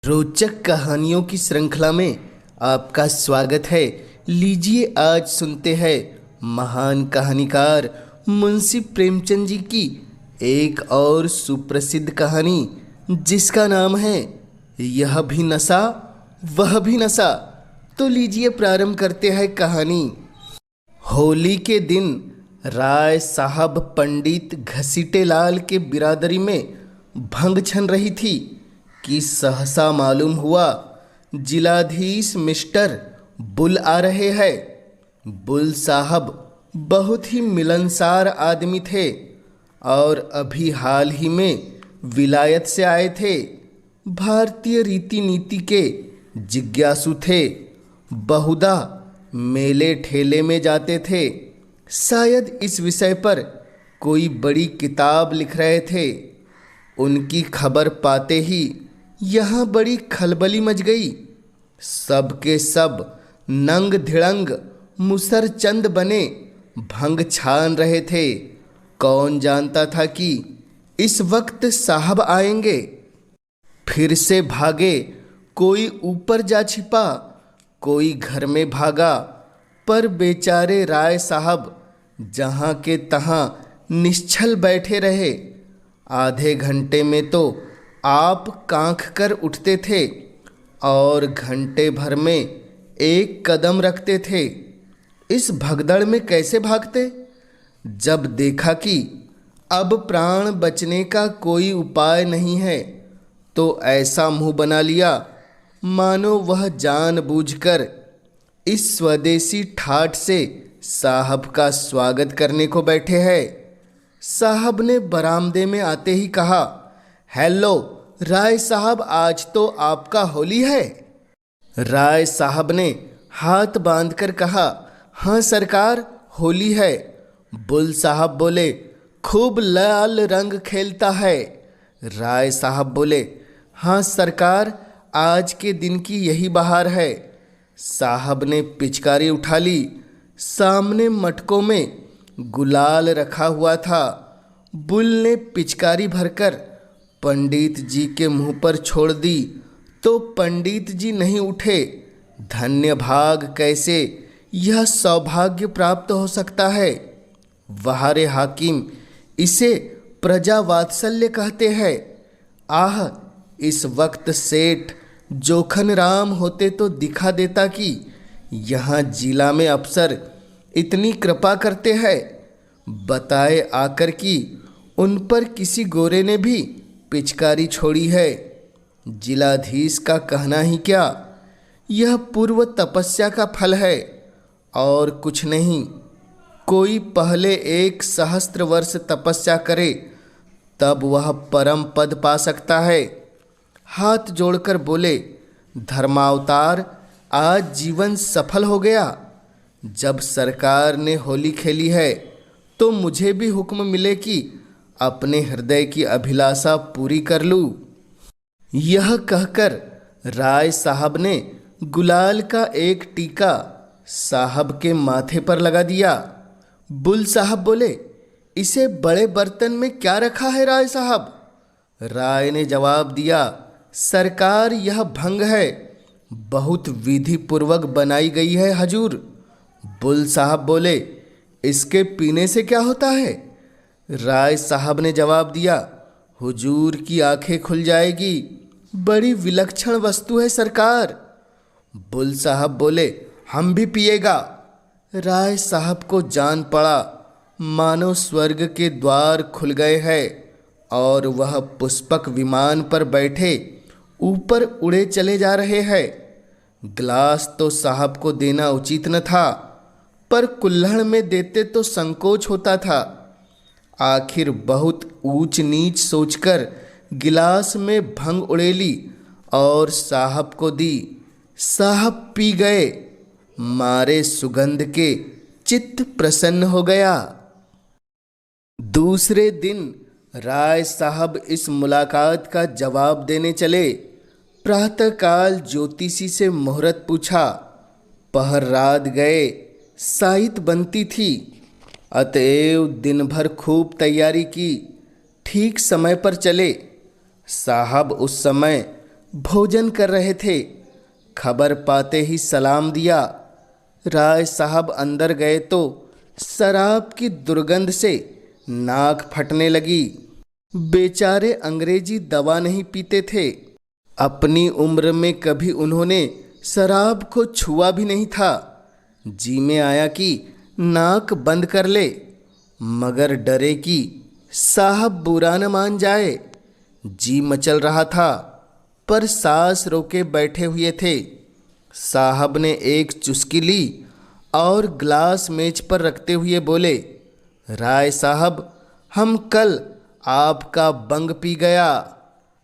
रोचक कहानियों की श्रृंखला में आपका स्वागत है। लीजिए आज सुनते हैं महान कहानीकार मुंशी प्रेमचंद जी की एक और सुप्रसिद्ध कहानी, जिसका नाम है यह भी नशा वह भी नशा। तो लीजिए प्रारंभ करते हैं कहानी। होली के दिन राय साहब पंडित घसीटे लाल के बिरादरी में भंग छन रही थी कि सहसा मालूम हुआ जिलाधीश मिस्टर बुल आ रहे हैं। बुल साहब बहुत ही मिलनसार आदमी थे और अभी हाल ही में विलायत से आए थे। भारतीय रीति नीति के जिज्ञासु थे। बहुधा मेले ठेले में जाते थे। शायद इस विषय पर कोई बड़ी किताब लिख रहे थे। उनकी खबर पाते ही यहाँ बड़ी खलबली मच गई। सब के सब नंग धिड़ंग मुसरचंद बने भंग छान रहे थे। कौन जानता था कि इस वक्त साहब आएंगे। फिर से भागे, कोई ऊपर जा छिपा, कोई घर में भागा, पर बेचारे राय साहब जहाँ के तहाँ निश्चल बैठे रहे। आधे घंटे में तो आप कांख कर उठते थे और घंटे भर में एक कदम रखते थे। इस भगदड़ में कैसे भागते? जब देखा कि अब प्राण बचने का कोई उपाय नहीं है, तो ऐसा मुंह बना लिया मानो वह जानबूझकर इस स्वदेशी ठाठ से साहब का स्वागत करने को बैठे हैं। साहब ने बरामदे में आते ही कहा, हेलो राय साहब, आज तो आपका होली है। राय साहब ने हाथ बांधकर कहा, हाँ सरकार, होली है। बुल साहब बोले, खूब लाल रंग खेलता है। राय साहब बोले, हाँ सरकार, आज के दिन की यही बहार है। साहब ने पिचकारी उठा ली। सामने मटकों में गुलाल रखा हुआ था। बुल ने पिचकारी भरकर पंडित जी के मुंह पर छोड़ दी तो पंडित जी नहीं उठे। धन्य भाग, कैसे यह सौभाग्य प्राप्त हो सकता है। वहारे हाकिम, इसे प्रजा वात्सल्य कहते हैं। आह, इस वक्त सेठ जोखन राम होते तो दिखा देता कि यहाँ जिला में अफसर इतनी कृपा करते हैं। बताए आकर कि उन पर किसी गोरे ने भी पिचकारी छोड़ी है। जिलाधीश का कहना ही क्या, यह पूर्व तपस्या का फल है और कुछ नहीं। कोई पहले 1 सहस्त्र वर्ष तपस्या करे तब वह परम पद पा सकता है। हाथ जोड़कर बोले, धर्मावतार, आज जीवन सफल हो गया। जब सरकार ने होली खेली है तो मुझे भी हुक्म मिले कि अपने हृदय की अभिलाषा पूरी कर लूं। यह कहकर राय साहब ने गुलाल का एक टीका साहब के माथे पर लगा दिया। बुल साहब बोले, इसे बड़े बर्तन में क्या रखा है राय साहब? राय ने जवाब दिया, सरकार, यह भंग है, बहुत विधि पूर्वक बनाई गई है हजूर। बुल साहब बोले, इसके पीने से क्या होता है? राय साहब ने जवाब दिया, हुजूर की आंखें खुल जाएगी, बड़ी विलक्षण वस्तु है सरकार। बुल साहब बोले, हम भी पिएगा। राय साहब को जान पड़ा मानो स्वर्ग के द्वार खुल गए हैं और वह पुष्पक विमान पर बैठे ऊपर उड़े चले जा रहे हैं। गिलास तो साहब को देना उचित न था, पर कुल्हड़ में देते तो संकोच होता था। आखिर बहुत ऊंच नीच सोचकर गिलास में भंग उड़ेली और साहब को दी। साहब पी गए। मारे सुगंध के चित्त प्रसन्न हो गया। दूसरे दिन राय साहब इस मुलाकात का जवाब देने चले। प्रातःकाल ज्योतिषी से मुहूर्त पूछा। पहर रात गए, साइत बनती थी, अतएव दिन भर खूब तैयारी की। ठीक समय पर चले। साहब उस समय भोजन कर रहे थे। खबर पाते ही सलाम दिया। राय साहब अंदर गए तो शराब की दुर्गंध से नाक फटने लगी। बेचारे अंग्रेजी दवा नहीं पीते थे। अपनी उम्र में कभी उन्होंने शराब को छुआ भी नहीं था। जी में आया कि नाक बंद कर ले, मगर डरे कि साहब बुरा न मान जाए। जी मचल रहा था, पर सांस रोके बैठे हुए थे। साहब ने एक चुस्की ली और ग्लास मेज पर रखते हुए बोले, राय साहब, हम कल आपका बंग पी गया,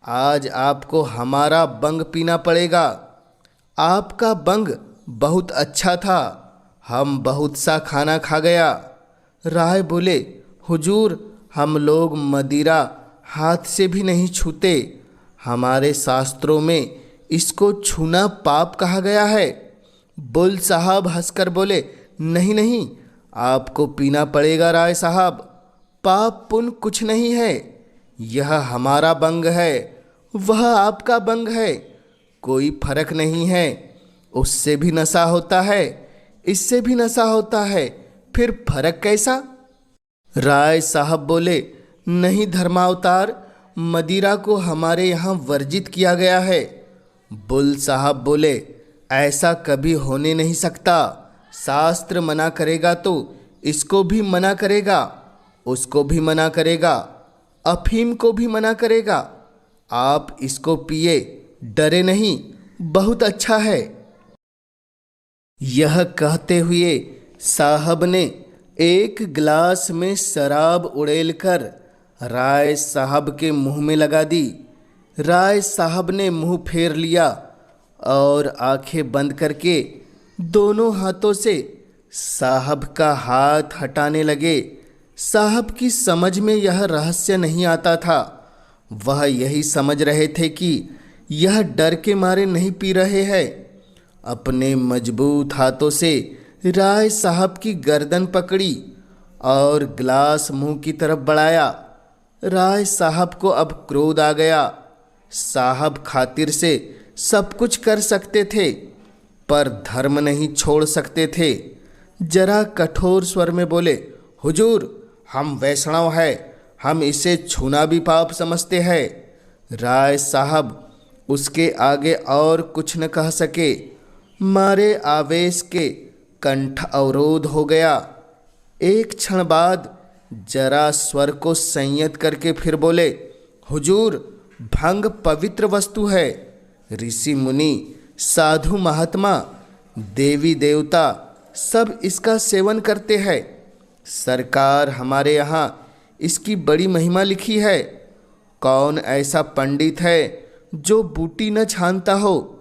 आज आपको हमारा बंग पीना पड़ेगा। आपका बंग बहुत अच्छा था, हम बहुत सा खाना खा गया। राय बोले, हुजूर, हम लोग मदिरा हाथ से भी नहीं छूते, हमारे शास्त्रों में इसको छूना पाप कहा गया है। बुल साहब हंसकर बोले, नहीं नहीं, आपको पीना पड़ेगा राय साहब, पाप पुण्य कुछ नहीं है, यह हमारा बंग है, वह आपका बंग है, कोई फर्क नहीं है। उससे भी नशा होता है, इससे भी नशा होता है, फिर फर्क कैसा? राय साहब बोले, नहीं धर्मावतार, मदिरा को हमारे यहाँ वर्जित किया गया है। बुल साहब बोले, ऐसा कभी होने नहीं सकता, शास्त्र मना करेगा तो इसको भी मना करेगा, उसको भी मना करेगा, अफीम को भी मना करेगा। आप इसको पिए, डरे नहीं, बहुत अच्छा है। यह कहते हुए साहब ने एक गिलास में शराब उड़ेलकर राय साहब के मुंह में लगा दी। राय साहब ने मुंह फेर लिया और आंखें बंद करके दोनों हाथों से साहब का हाथ हटाने लगे। साहब की समझ में यह रहस्य नहीं आता था। वह यही समझ रहे थे कि यह डर के मारे नहीं पी रहे हैं। अपने मजबूत हाथों से राय साहब की गर्दन पकड़ी और गिलास मुंह की तरफ बढ़ाया। राय साहब को अब क्रोध आ गया। साहब खातिर से सब कुछ कर सकते थे, पर धर्म नहीं छोड़ सकते थे। जरा कठोर स्वर में बोले, हुजूर, हम वैष्णव हैं, हम इसे छूना भी पाप समझते हैं। राय साहब उसके आगे और कुछ न कह सके। मारे आवेश के कंठ अवरोध हो गया। एक क्षण बाद जरा स्वर को संयत करके फिर बोले, हुजूर, भंग पवित्र वस्तु है। ऋषि मुनि, साधु महात्मा, देवी देवता सब इसका सेवन करते हैं। सरकार हमारे यहाँ इसकी बड़ी महिमा लिखी है। कौन ऐसा पंडित है जो बूटी न छानता हो?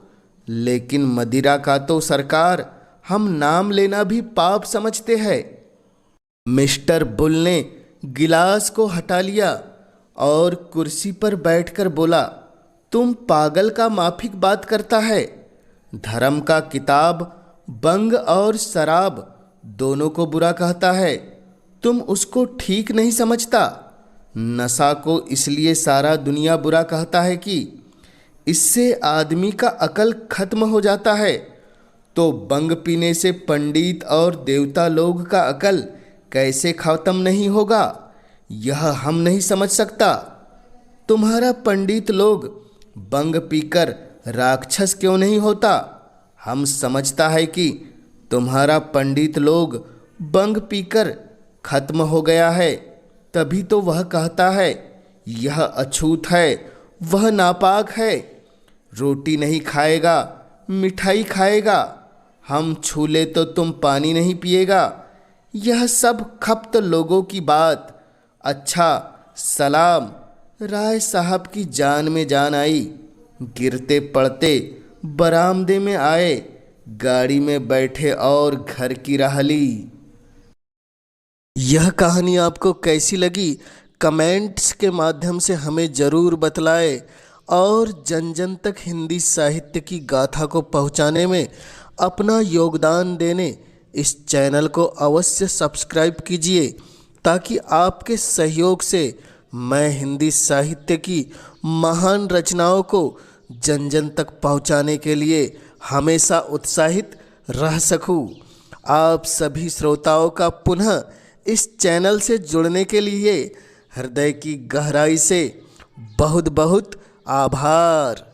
लेकिन मदिरा का तो सरकार हम नाम लेना भी पाप समझते हैं। मिस्टर बुल ने गिलास को हटा लिया और कुर्सी पर बैठकर बोला, तुम पागल का माफिक बात करता है। धर्म का किताब बंग और शराब दोनों को बुरा कहता है, तुम उसको ठीक नहीं समझता। नशा को इसलिए सारा दुनिया बुरा कहता है कि इससे आदमी का अकल खत्म हो जाता है, तो बंग पीने से पंडित और देवता लोग का अकल कैसे खत्म नहीं होगा, यह हम नहीं समझ सकता। तुम्हारा पंडित लोग बंग पीकर राक्षस क्यों नहीं होता? हम समझता है कि तुम्हारा पंडित लोग बंग पीकर खत्म हो गया है, तभी तो वह कहता है यह अछूत है, वह नापाक है। रोटी नहीं खाएगा, मिठाई खाएगा, हम छू ले तो तुम पानी नहीं पिएगा। यह सब खप्त लोगों की बात। अच्छा, सलाम। राय साहब की जान में जान आई। गिरते पड़ते बरामदे में आए, गाड़ी में बैठे और घर की राह ली। यह कहानी आपको कैसी लगी कमेंट्स के माध्यम से हमें ज़रूर बतलाएं और जन जन तक हिंदी साहित्य की गाथा को पहुंचाने में अपना योगदान देने इस चैनल को अवश्य सब्सक्राइब कीजिए, ताकि आपके सहयोग से मैं हिंदी साहित्य की महान रचनाओं को जन जन तक पहुंचाने के लिए हमेशा उत्साहित रह सकूं। आप सभी श्रोताओं का पुनः इस चैनल से जुड़ने के लिए हृदय की गहराई से बहुत बहुत आभार।